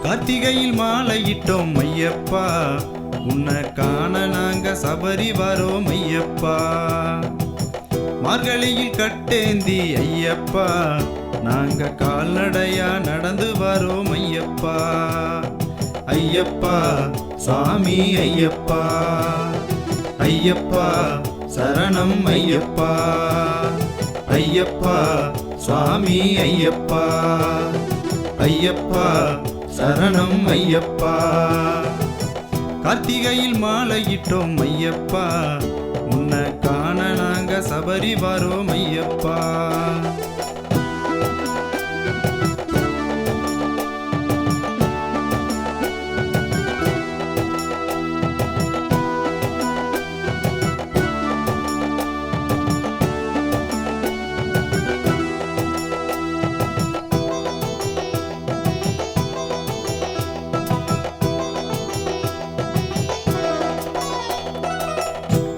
கார்த்திகையில் மாலையிட்டோம் ஐயப்பா, உன்னை காண நாங்க சபரி வரோம் ஐயப்பா. மார்கழியில் கட்டேந்தி ஐயப்பா, நாங்க கால்நடையா நடந்து வரோம் ஐயப்பா. ஐயப்பா சாமி ஐயப்பா, ஐயப்பா சரணம் ஐயப்பா. ஐயப்பா சுவாமி ஐயப்பா, ஐயப்பா சரணம் ஐயப்பா. கார்த்திகையில் மாலையிட்டோம் ஐயப்பா, உன்னை காண நாங்க சபரி வரோம் ஐயப்பா.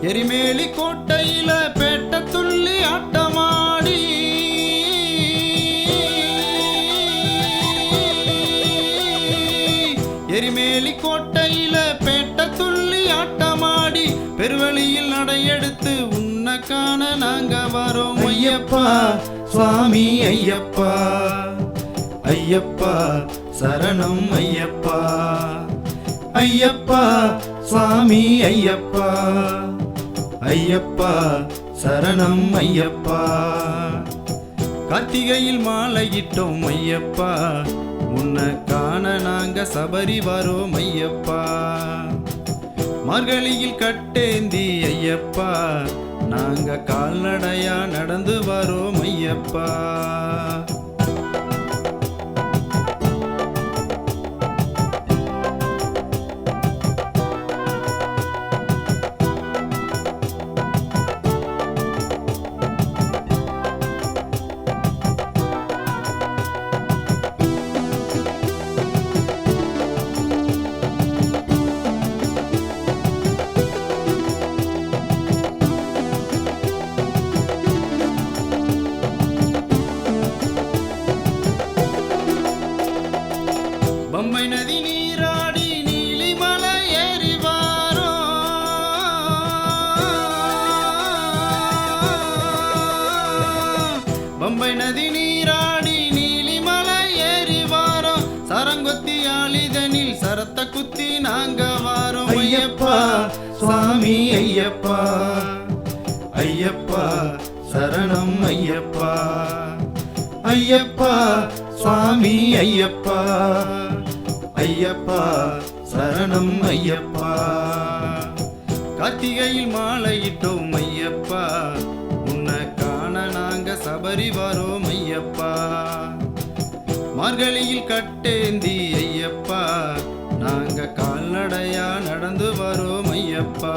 எரிமேலி கோட்டையில பேட்ட துள்ளி ஆட்டமாடி, எரிமேலி கோட்டையில பேட்ட துள்ளி ஆட்டமாடி, பெருவழியில் நடையெடுத்து உன்னை காண நாங்க வரோம் ஐயப்பா. சுவாமி ஐயப்பா, ஐயப்பா சரணம் ஐயப்பா. ஐயப்பா சுவாமி ஐயப்பா, ஐயப்பா சரணம் ஐயப்பா. கார்த்திகையில் மாலையிட்டோம் ஐயப்பா, உன்னை காண நாங்க சபரி வரோம் ஐயப்பா. மார்கழியில் கட்டேந்தி ஐயப்பா, நாங்க கால்நடையா நடந்து வரோம் ஐயப்பா. பம்பை நதி நீராடி நீலிமலை ஏறி வாரோம், பம்பை நதி நீராடி நீலிமலை ஏறி வாரோம். சரங்கொத்தி ஆளிதனில் சரத்த குத்தி நாங்க வாரோம் ஐயப்பா. சுவாமி ஐயப்பா, ஐயப்பா சரணம் ஐயப்பா. ஐயப்பா சுவாமி ஐயப்பா, ஐயப்பா சரணம் ஐயப்பா. கார்த்திகையில் மாலையிட்டோம் ஐயப்பா, உன்னை காண நாங்க சபரி வரோம் ஐயப்பா. மார்கழியில் கட்டேந்தி ஐயப்பா, நாங்க கால்நடையா நடந்து வரோம் ஐயப்பா.